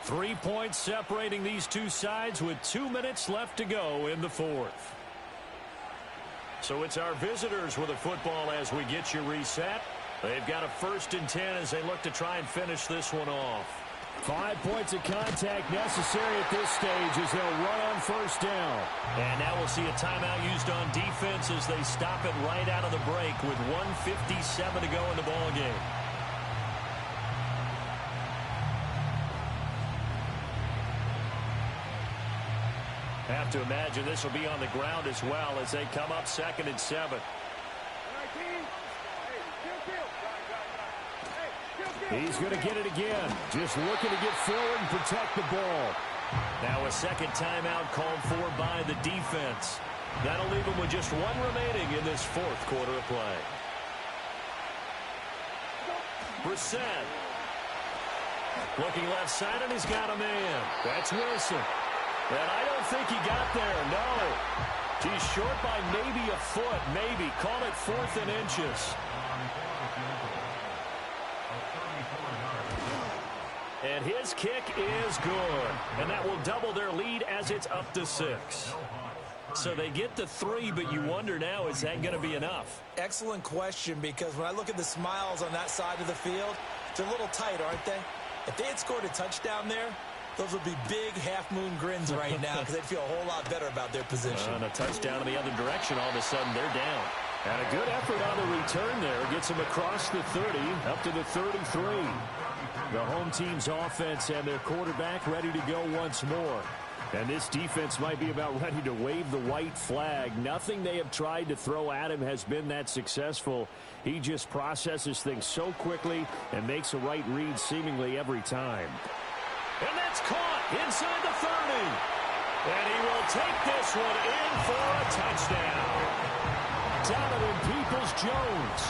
[SPEAKER 2] 3 points separating these two sides with 2 minutes left to go in the 4th. So it's our visitors with a football as we get you reset. They've got a 1st and 10 as they look to try and finish this one off.
[SPEAKER 5] 5 points of contact necessary at this stage as they'll run on 1st down.
[SPEAKER 2] And now we'll see a timeout used on defense as they stop it right out of the break with 1:57 to go in the ball game. Have to imagine this will be on the ground as well as they come up 2nd and 7.
[SPEAKER 5] He's going to get it again. Just looking to get forward and protect the ball.
[SPEAKER 2] Now a 2nd timeout called for by the defense. That'll leave them with just 1 remaining in this 4th quarter of play. Brissett. Looking left side, and he's got a man. That's Wilson. And I don't think he got there, no. He's short by maybe a foot, maybe. Call it 4th and inches. And his kick is good. And that will double their lead as it's up to 6. So they get the 3, but you wonder now, is that going to be enough?
[SPEAKER 3] Excellent question, because when I look at the smiles on that side of the field, they're a little tight, aren't they? If they had scored a touchdown there, Those would be big half-moon grins right now because they'd feel a whole lot better about their position.
[SPEAKER 2] And a touchdown in the other direction, all of a sudden they're down. And a good effort on the return there. Gets them across the 30, up to the 33. The home team's offense and their quarterback ready to go once more. And this defense might be about ready to wave the white flag. Nothing they have tried to throw at him has been that successful. He just processes things so quickly and makes a right read seemingly every time. And that's caught inside the 30. And he will take this one in for a touchdown. Donovan Peoples-Jones,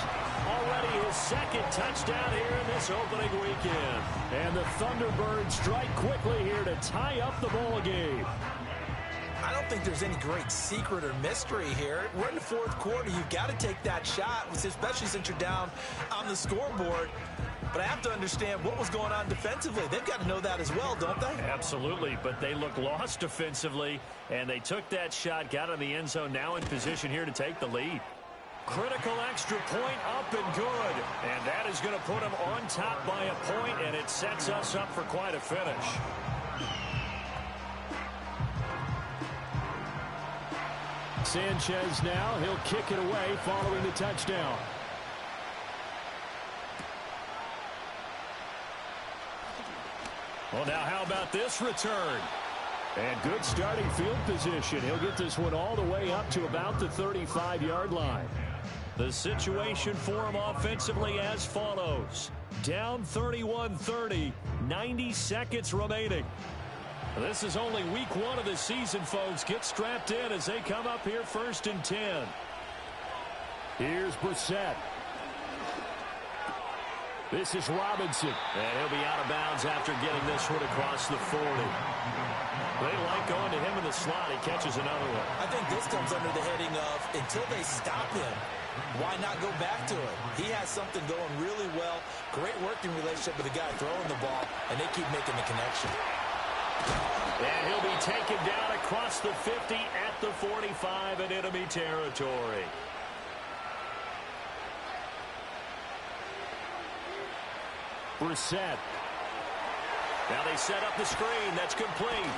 [SPEAKER 2] already his second touchdown here in this opening weekend. And the Thunderbirds strike quickly here to tie up the ball game.
[SPEAKER 3] I don't think there's any great secret or mystery here. We're in the fourth quarter. You've got to take that shot, especially since you're down on the scoreboard. But I have to understand what was going on defensively. They've got to know that as well, don't they?
[SPEAKER 2] Absolutely, but they look lost defensively, and they took that shot, got in the end zone, now in position here to take the lead. Critical extra point up and good, and that is going to put them on top by a point, and it sets us up for quite a finish.
[SPEAKER 5] Sanchez now, he'll kick it away following the touchdown.
[SPEAKER 2] Well, now how about this return?
[SPEAKER 5] And good starting field position. He'll get this one all the way up to about the 35-yard line.
[SPEAKER 2] The situation for him offensively as follows. Down 31-30, 90 seconds remaining. This is only week one of the season, folks. Get strapped in as they come up here 1st and 10.
[SPEAKER 5] Here's Brissett. This is Robinson.
[SPEAKER 2] And he'll be out of bounds after getting this one across the 40. They like going to him in the slot. He catches another one.
[SPEAKER 3] I think this comes under the heading of until they stop him, why not go back to it? He has something going really well. Great working relationship with the guy throwing the ball, and they keep making the connection.
[SPEAKER 2] And he'll be taken down across the 50 at the 45 in enemy territory.
[SPEAKER 5] Brissett.
[SPEAKER 2] Now they set up the screen. That's complete.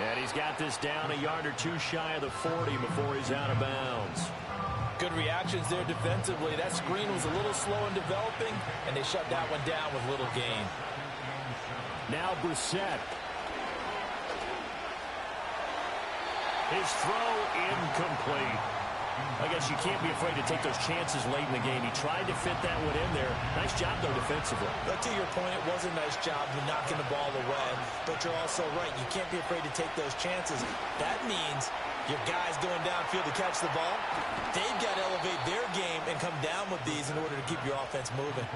[SPEAKER 2] And he's got this down a yard or two shy of the 40 before he's out of bounds.
[SPEAKER 3] Good reactions there defensively. That screen was a little slow in developing, and they shut that one down with little gain.
[SPEAKER 5] Now Brissett.
[SPEAKER 2] His throw incomplete. I guess you can't be afraid to take those chances late in the game. He tried to fit that one in there. Nice job, though, defensively.
[SPEAKER 3] But to your point, it was a nice job of knocking the ball away. But you're also right. You can't be afraid to take those chances. That means your guys going downfield to catch the ball, they've got to elevate their game and come down with these in order to keep your offense moving.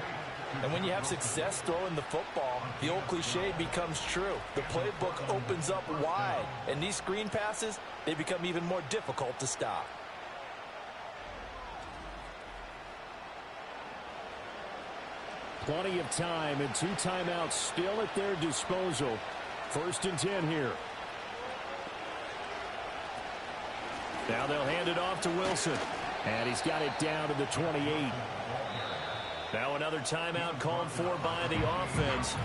[SPEAKER 3] And when you have success throwing the football, the old cliche becomes true. The playbook opens up wide. And these screen passes, they become even more difficult to stop.
[SPEAKER 5] Plenty of time and 2 timeouts still at their disposal. 1st and 10 here.
[SPEAKER 2] Now they'll hand it off to Wilson.
[SPEAKER 5] And he's got it down to the 28.
[SPEAKER 2] Now another timeout called for by the offense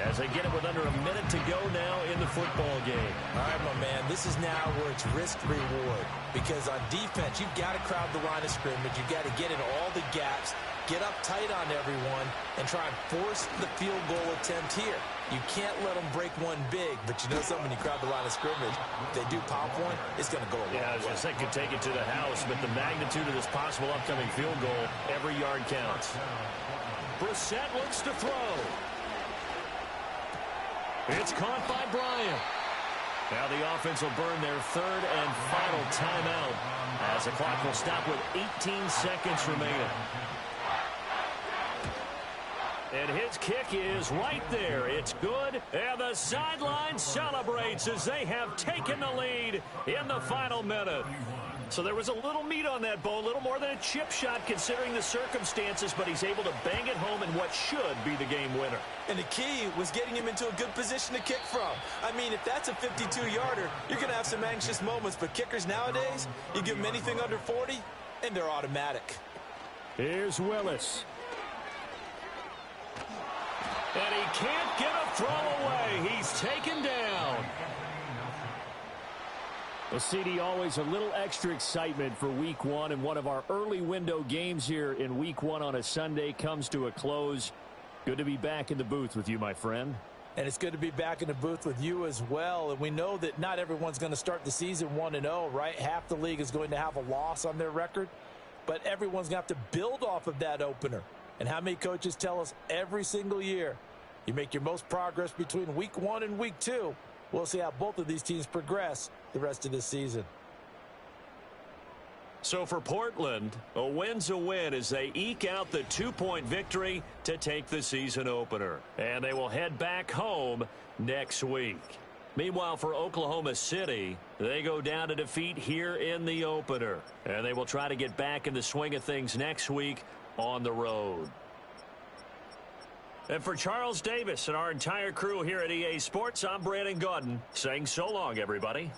[SPEAKER 2] as they get it with under a minute to go now in the football game.
[SPEAKER 3] All right, my man, this is now where it's risk-reward. Because on defense, you've got to crowd the line of scrimmage. You've got to get in all the gaps, get up tight on everyone, and try and force the field goal attempt here. You can't let them break one big, but you know something, when you crowd the line of scrimmage, if they do pop one, it's going to go a long way.
[SPEAKER 2] I was going to say could take it to the house, but the magnitude of this possible upcoming field goal, every yard counts. Brissett looks to throw. It's caught by Bryant. Now the offense will burn their 3rd and final timeout as the clock will stop with 18 seconds remaining. And his kick is right there. It's good. And the sideline celebrates as they have taken the lead in the final minute. So there was a little meat on that bone, a little more than a chip shot considering the circumstances, but he's able to bang it home in what should be the game winner.
[SPEAKER 3] And the key was getting him into a good position to kick from. I mean, if that's a 52-yarder, you're going to have some anxious moments, but kickers nowadays, you give them anything under 40, and they're automatic.
[SPEAKER 5] Here's Willis.
[SPEAKER 2] And he can't get a throw away. He's taken down.
[SPEAKER 5] Well, CD, always a little extra excitement for Week 1, and one of our early window games here in Week 1 on a Sunday comes to a close. Good to be back in the booth with you, my friend.
[SPEAKER 3] And it's good to be back in the booth with you as well. And we know that not everyone's going to start the season 1-0, right? Half the league is going to have a loss on their record, but everyone's going to have to build off of that opener. And how many coaches tell us every single year, you make your most progress between Week 1 and Week 2. We'll see how both of these teams progress the rest of this season.
[SPEAKER 2] So for Portland, a win's a win as they eke out the 2-point victory to take the season opener. And they will head back home next week. Meanwhile, for Oklahoma City, they go down to defeat here in the opener. And they will try to get back in the swing of things next week on the road. And for Charles Davis and our entire crew here at EA Sports, I'm Brandon Gaudin saying so long, everybody.